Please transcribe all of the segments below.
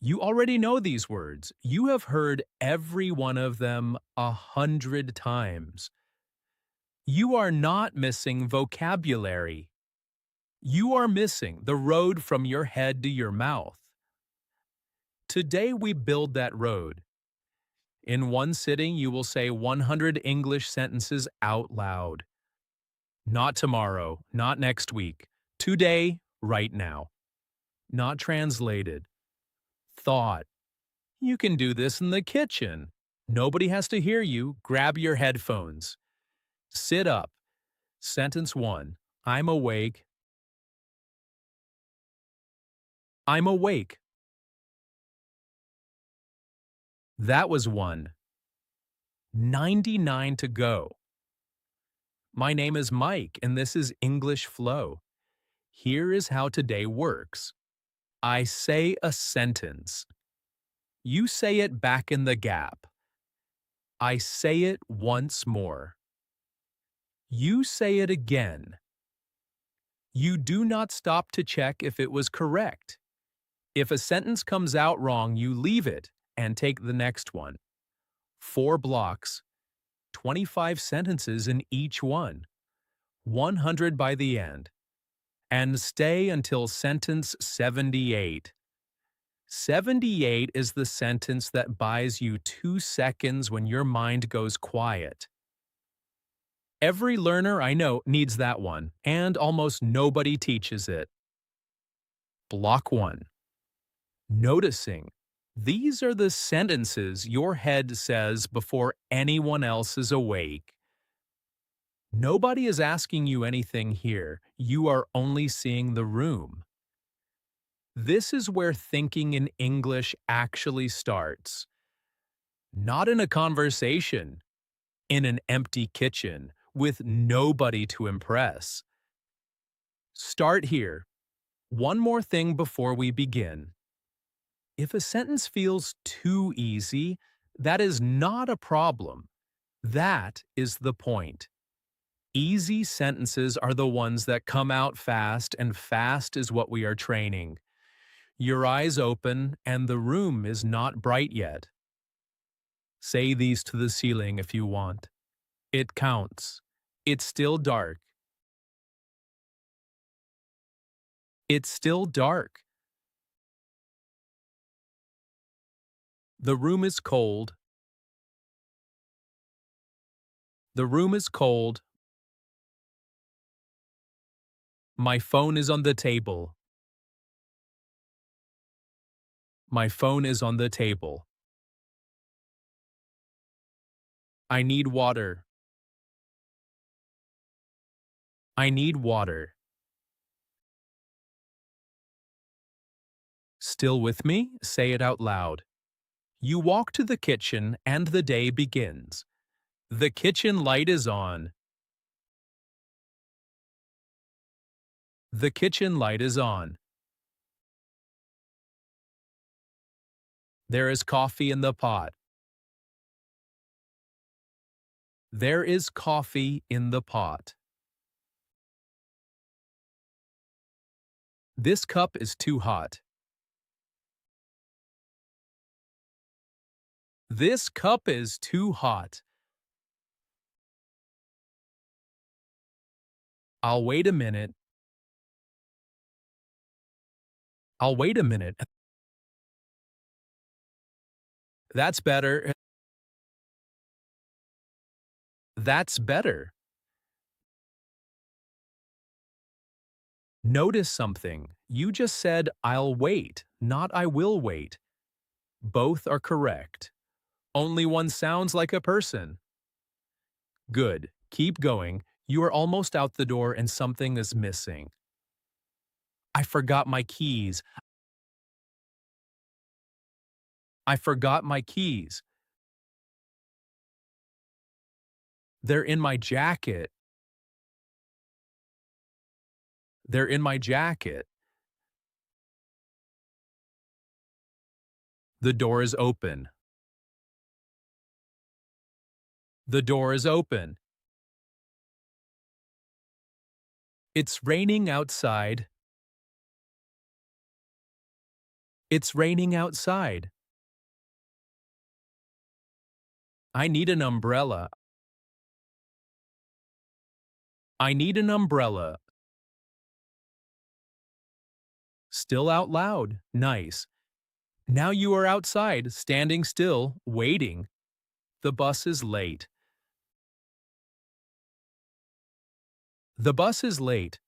You already know these words. You have heard every one of them 100 times. You are not missing vocabulary. You are missing the road from your head to your mouth. Today we build that road. In one sitting, you will say 100 English sentences out loud. Not tomorrow, not next week. Today, right now. Not translated. Thought. You can do this in the kitchen. Nobody has to hear you. Grab your headphones. Sit up. Sentence 1. I'm awake. I'm awake. That was 1. 99 to go. My name is Mike, and this is English Flow. Here is how today works. I say a sentence. You say it back in the gap. I say it once more. You say it again. You do not stop to check if it was correct. If a sentence comes out wrong, you leave it and take the next one. 4 blocks, 25 sentences in each one, 100 by the end. And stay until sentence 78. 78 is the sentence that buys you 2 seconds when your mind goes quiet. Every learner I know needs that one, and almost nobody teaches it. Block 1. Noticing. These are the sentences your head says before anyone else is awake. Nobody is asking you anything here. You are only seeing the room. This is where thinking in English actually starts. Not in a conversation, in an empty kitchen, with nobody to impress. Start here. One more thing before we begin. If a sentence feels too easy, that is not a problem. That is the point. Easy sentences are the ones that come out fast, and fast is what we are training. Your eyes open, and the room is not bright yet. Say these to the ceiling if you want. It counts. It's still dark. It's still dark. The room is cold. The room is cold. My phone is on the table. My phone is on the table. I need water. I need water. Still with me? Say it out loud. You walk to the kitchen and the day begins. The kitchen light is on. The kitchen light is on. There is coffee in the pot. There is coffee in the pot. This cup is too hot. This cup is too hot. I'll wait a minute. I'll wait a minute. That's better. That's better. Notice something. You just said, I'll wait, not I will wait. Both are correct. Only one sounds like a person. Good. Keep going. You are almost out the door and something is missing. I forgot my keys. I forgot my keys. They're in my jacket. They're in my jacket. The door is open. The door is open. It's raining outside. It's raining outside. I need an umbrella. I need an umbrella. Still out loud. Nice. Now you are outside, standing still, waiting. The bus is late. The bus is late.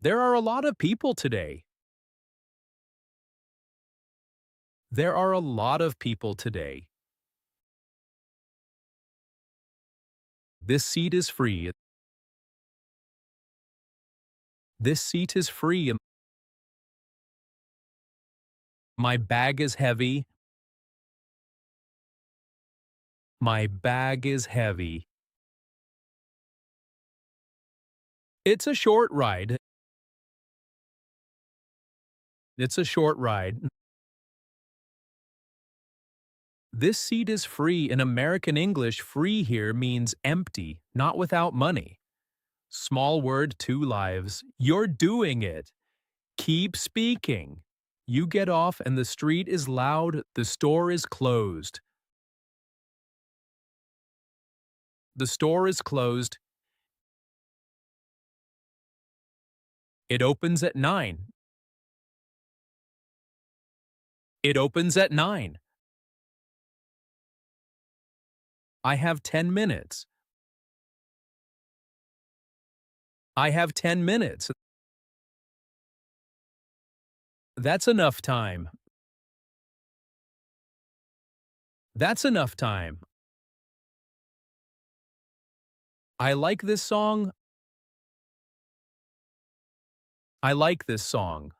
There are a lot of people today. There are a lot of people today. This seat is free. This seat is free. My bag is heavy. My bag is heavy. It's a short ride. It's a short ride. This seat is free. In American English, free here means empty, not without money. Small word, two lives. You're doing it. Keep speaking. You get off and the street is loud. The store is closed. The store is closed. It opens at 9. It opens at 9. I have 10 minutes. I have 10 minutes. That's enough time. That's enough time. I like this song. I like this song.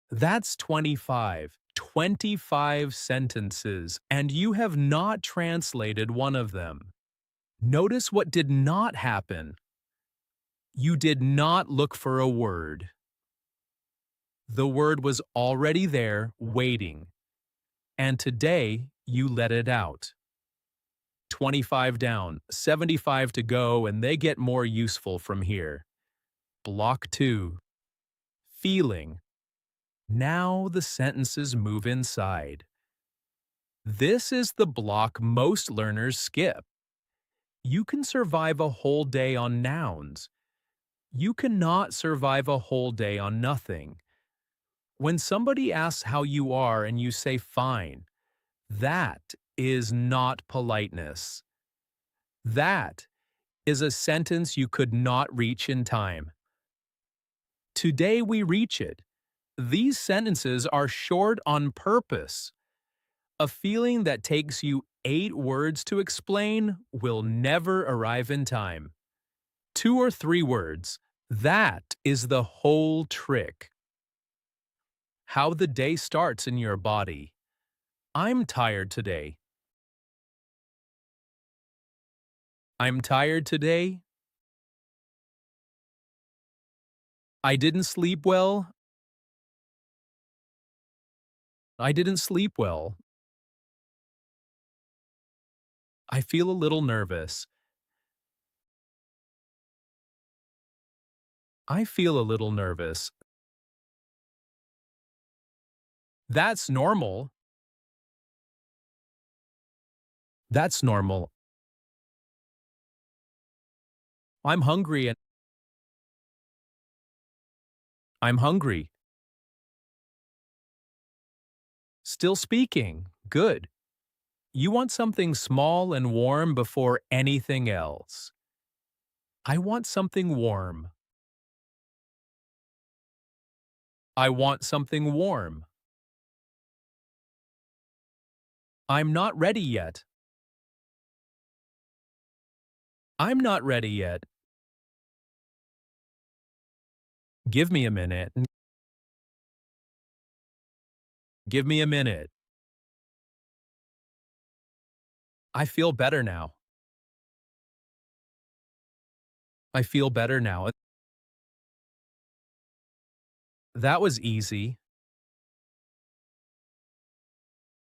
That's 25. 25 sentences, and you have not translated one of them. Notice what did not happen. You did not look for a word. The word was already there, waiting. And today, you let it out. 25 down, 75 to go, and they get more useful from here. Block 2. Feeling. Now the sentences move inside. This is the block most learners skip. You can survive a whole day on nouns. You cannot survive a whole day on nothing. When somebody asks how you are and you say fine, that is not politeness. That is a sentence you could not reach in time. Today we reach it. These sentences are short on purpose. A feeling that takes you 8 words to explain will never arrive in time. 2 or 3 words. That is the whole trick. How the day starts in your body. I'm tired today. I'm tired today. I didn't sleep well. I didn't sleep well. I feel a little nervous. I feel a little nervous. That's normal. That's normal. I'm hungry and I'm hungry. Still speaking. Good. You want something small and warm before anything else. I want something warm. I want something warm. I'm not ready yet. I'm not ready yet. Give me a minute. Give me a minute. I feel better now. I feel better now. That was easy.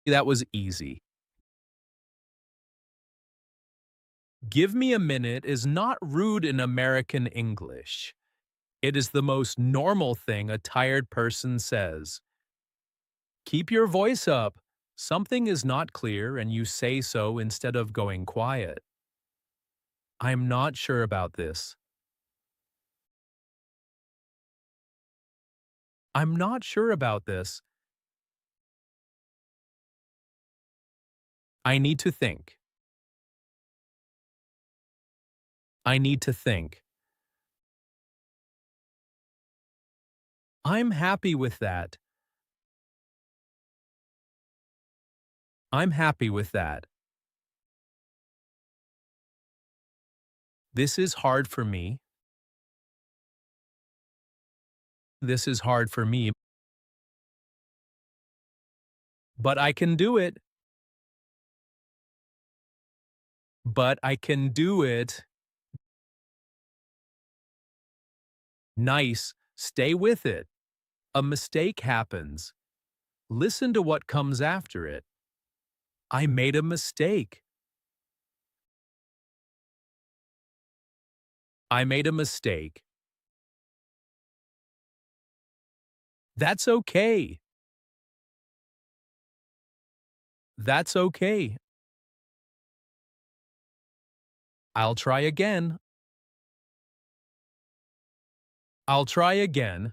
That was easy. Give me a minute is not rude in American English. It is the most normal thing a tired person says. Keep your voice up. Something is not clear and you say so instead of going quiet. I'm not sure about this. I'm not sure about this. I need to think. I need to think. I'm happy with that. I'm happy with that. This is hard for me. This is hard for me, but I can do it. But I can do it. Nice. Stay with it. A mistake happens. Listen to what comes after it. I made a mistake. I made a mistake. That's okay. That's okay. I'll try again. I'll try again.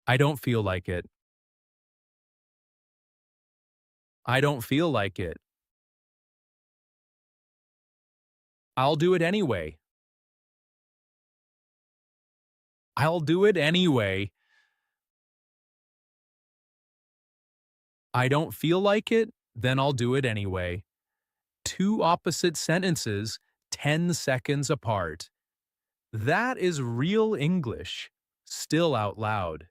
I don't feel like it. I don't feel like it. I'll do it anyway. I'll do it anyway. I don't feel like it, then I'll do it anyway. Two opposite sentences, 10 seconds apart. That is real English, still out loud.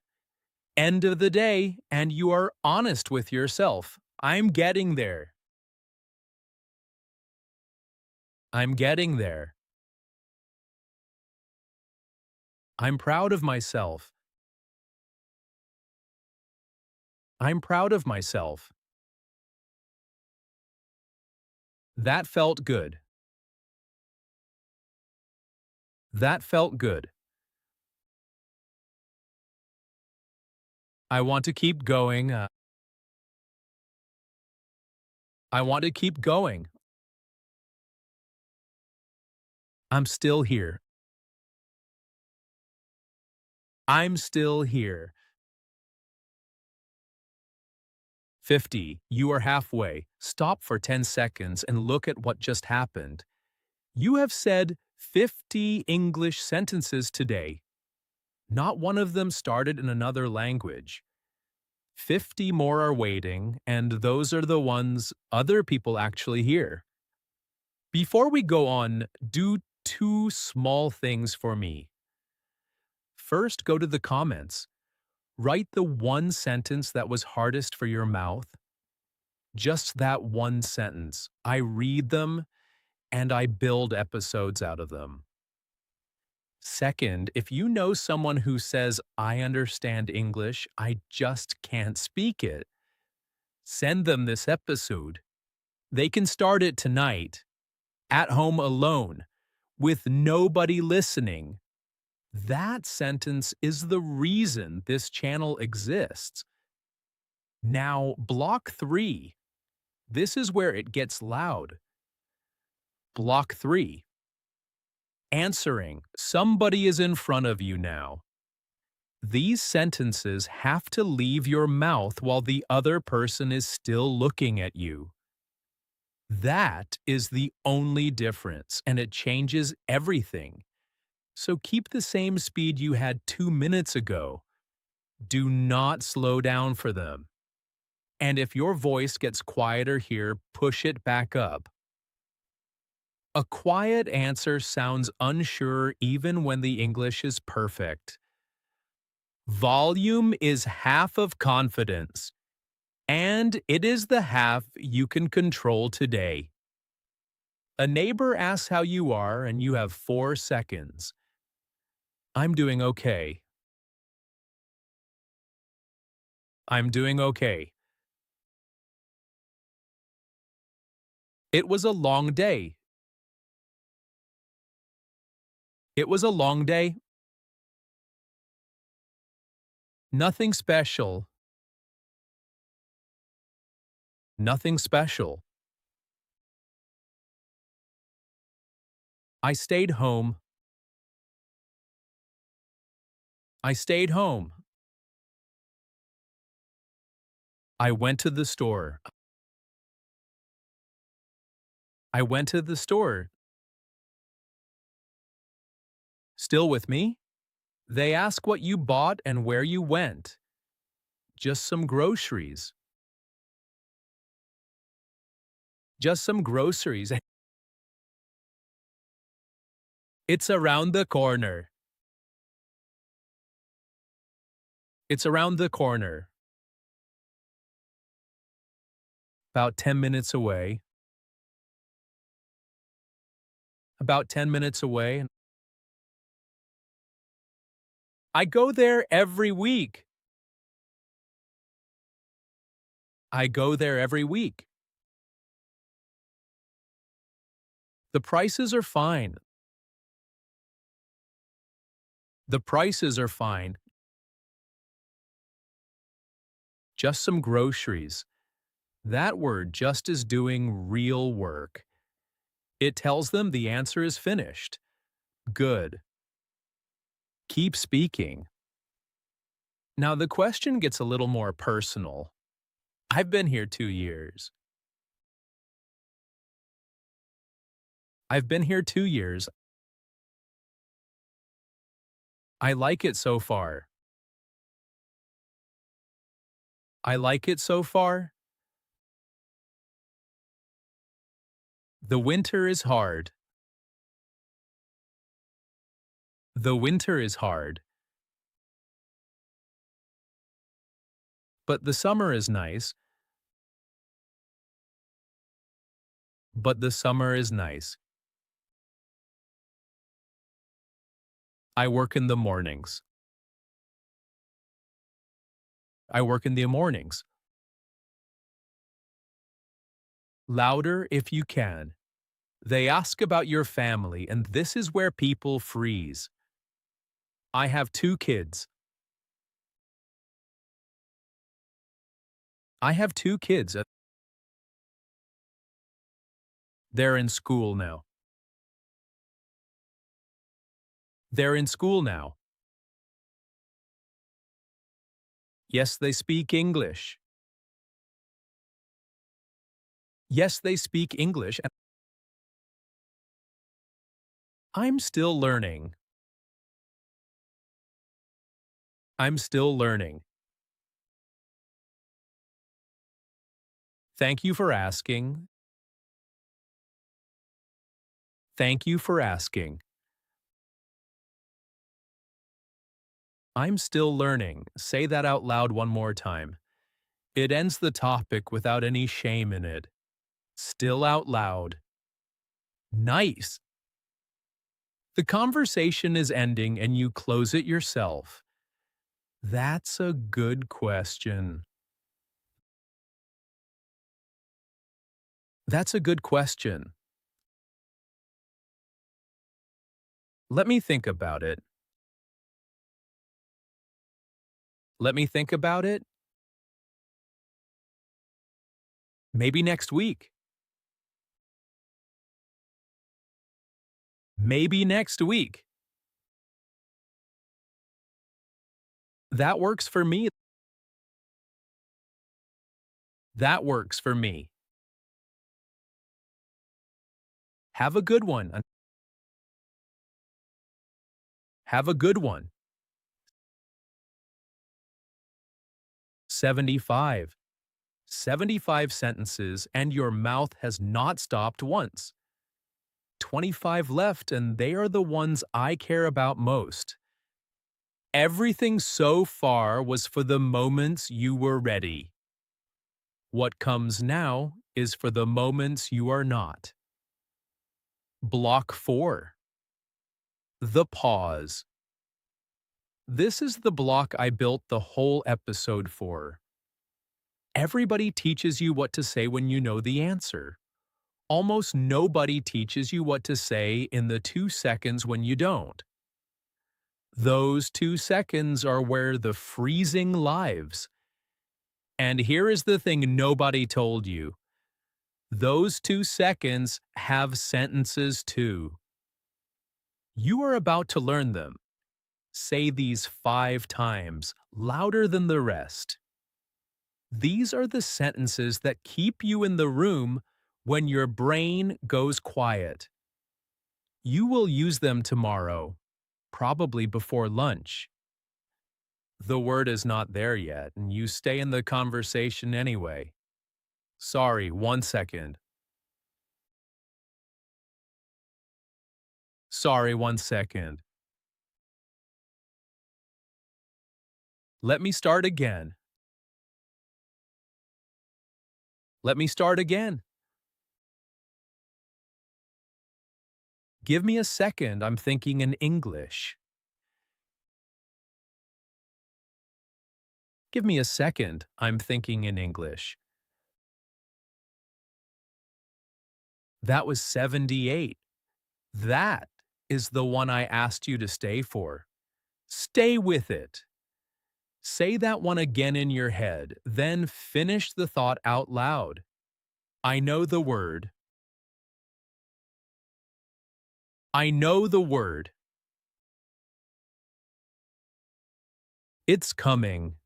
End of the day, and you are honest with yourself. I'm getting there. I'm getting there. I'm proud of myself. I'm proud of myself. That felt good. That felt good. I want to keep going. I want to keep going. I'm still here. I'm still here. 50. You are halfway. Stop for 10 seconds and look at what just happened. You have said 50 English sentences today. Not one of them started in another language. 50 more are waiting, and those are the ones other people actually hear. Before we go on, do two small things for me. First, go to the comments. Write the one sentence that was hardest for your mouth. Just that one sentence. I read them and I build episodes out of them. Second, if you know someone who says, I understand English, I just can't speak it, send them this episode. They can start it tonight, at home alone, with nobody listening. That sentence is the reason this channel exists. Now, block 3. This is where it gets loud. Block 3. Answering. Somebody is in front of you now. These sentences have to leave your mouth while the other person is still looking at you. That is the only difference, and it changes everything. So keep the same speed you had 2 minutes ago. Do not slow down for them. And if your voice gets quieter here, push it back up. A quiet answer sounds unsure even when the English is perfect. Volume is half of confidence, and it is the half you can control today. A neighbor asks how you are, and you have 4 seconds. I'm doing okay. I'm doing okay. It was a long day. It was a long day. Nothing special. Nothing special. I stayed home. I stayed home. I went to the store. I went to the store. Still with me? They ask what you bought and where you went. Just some groceries. Just some groceries. It's around the corner. It's around the corner. About 10 minutes away. About 10 minutes away. I go there every week. I go there every week. The prices are fine. The prices are fine. Just some groceries. That word just is doing real work. It tells them the answer is finished. Good. Keep speaking. Now the question gets a little more personal. I've been here 2 years. I've been here 2 years. I like it so far. I like it so far. The winter is hard. The winter is hard. But the summer is nice. But the summer is nice. I work in the mornings. I work in the mornings. Louder if you can. They ask about your family, and this is where people freeze. I have 2 kids. I have 2 kids. They're in school now. They're in school now. Yes, they speak English. Yes, they speak English. I'm still learning. I'm still learning. Thank you for asking. Thank you for asking. I'm still learning. Say that out loud one more time. It ends the topic without any shame in it. Still out loud. Nice. The conversation is ending and you close it yourself. That's a good question. That's a good question. Let me think about it. Let me think about it. Maybe next week. Maybe next week. That works for me. That works for me. Have a good one. Have a good one. 75. 75 sentences and your mouth has not stopped once. 25 left and they are the ones I care about most. Everything so far was for the moments you were ready. What comes now is for the moments you are not. Block 4. The pause. This is the block I built the whole episode for. Everybody teaches you what to say when you know the answer. Almost nobody teaches you what to say in the 2 seconds when you don't. Those 2 seconds are where the freezing lives. And here is the thing nobody told you. Those 2 seconds have sentences too. You are about to learn them. Say these 5 times, louder than the rest. These are the sentences that keep you in the room when your brain goes quiet. You will use them tomorrow, probably before lunch. The word is not there yet, and you stay in the conversation anyway. Sorry, 1 second. Sorry, 1 second. Let me start again. Let me start again. Give me a second, I'm thinking in English. Give me a second, I'm thinking in English. That was 78. That is the one I asked you to stay for. Stay with it. Say that one again in your head, then finish the thought out loud. I know the word. I know the word. It's coming.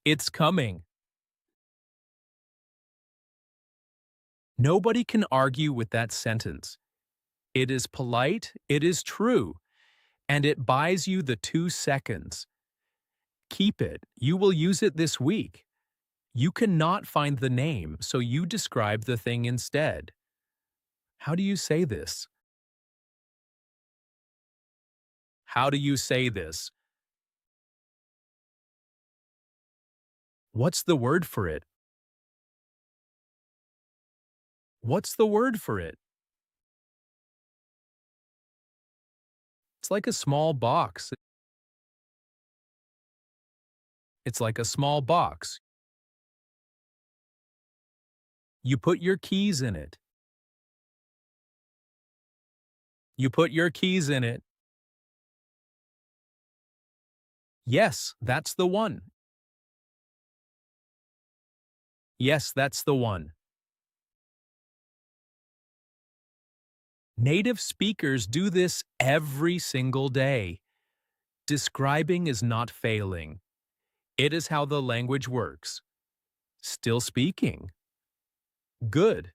It's coming. Nobody can argue with that sentence. It is polite, it is true, and it buys you the 2 seconds. Keep it. You will use it this week. You cannot find the name, so you describe the thing instead. How do you say this? How do you say this? What's the word for it? What's the word for it? It's like a small box. It's like a small box. You put your keys in it. You put your keys in it. Yes, that's the one. Yes, that's the one. Native speakers do this every single day. Describing is not failing. It is how the language works. Still speaking. Good.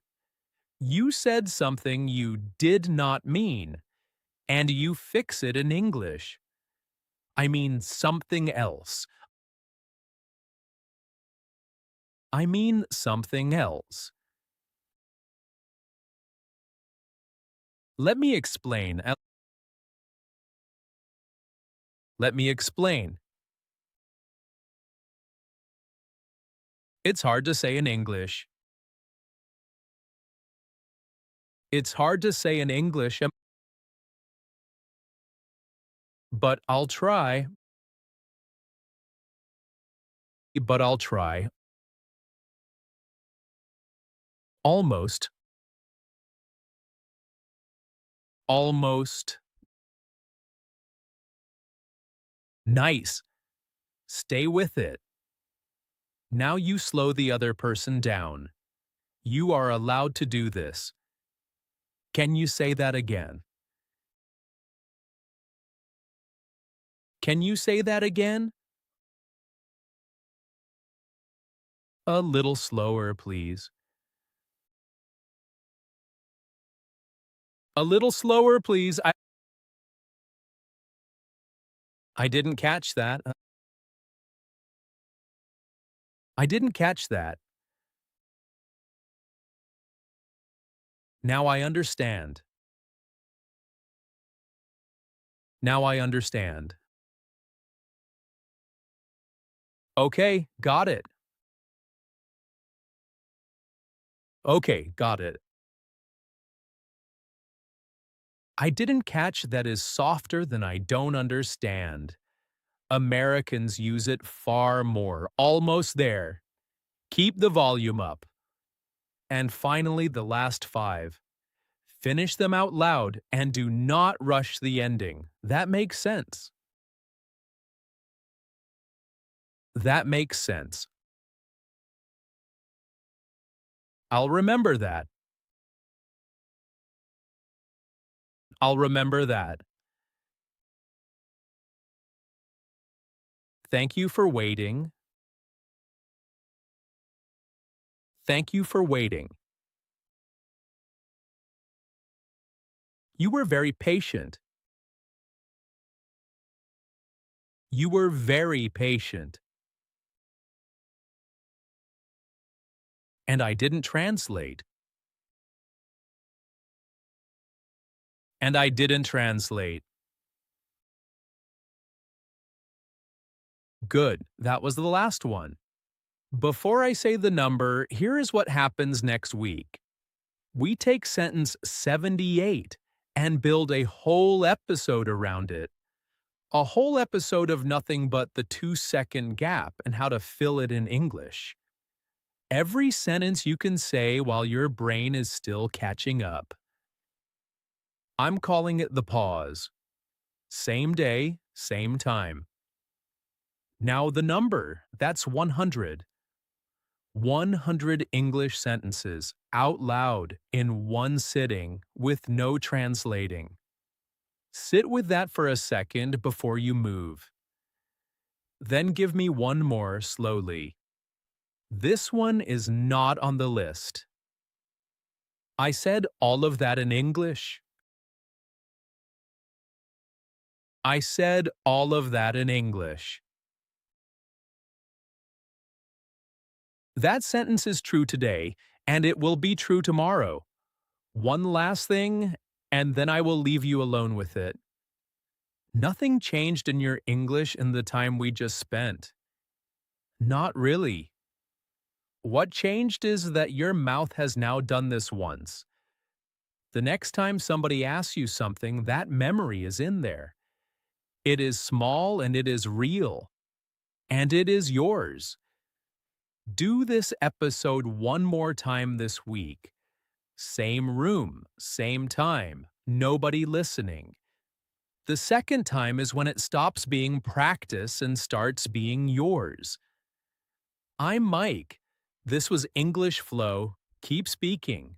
You said something you did not mean, and you fix it in English. I mean something else. I mean something else. Let me explain. Let me explain. It's hard to say in English. It's hard to say in English, but I'll try. But I'll try. Almost. Almost. Nice. Stay with it. Now you slow the other person down. You are allowed to do this. Can you say that again? Can you say that again? A little slower, please. A little slower, please. I didn't catch that. I didn't catch that. Now I understand. Now I understand. Okay, got it. Okay, got it. I didn't catch that is softer than I don't understand. Americans use it far more. Almost there. Keep the volume up. And finally, the last five. Finish them out loud and do not rush the ending. That makes sense. That makes sense. I'll remember that. I'll remember that. Thank you for waiting. Thank you for waiting. You were very patient. You were very patient. And I didn't translate. And I didn't translate. Good. That was the last one. Before I say the number, here is what happens next week. We take sentence 78 and build a whole episode around it. A whole episode of nothing but the 2-second gap and how to fill it in English. Every sentence you can say while your brain is still catching up. I'm calling it the pause. Same day, same time. Now the number, that's 100. 100 English sentences out loud in one sitting with no translating. Sit with that for a second before you move. Then give me one more slowly. This one is not on the list. I said all of that in English. I said all of that in English. That sentence is true today, and it will be true tomorrow. One last thing, and then I will leave you alone with it. Nothing changed in your English in the time we just spent. Not really. What changed is that your mouth has now done this once. The next time somebody asks you something, that memory is in there. It is small and it is real. And it is yours. Do this episode one more time this week. Same room, same time, nobody listening. The second time is when it stops being practice and starts being yours. I'm Mike. This was English Flow. Keep speaking.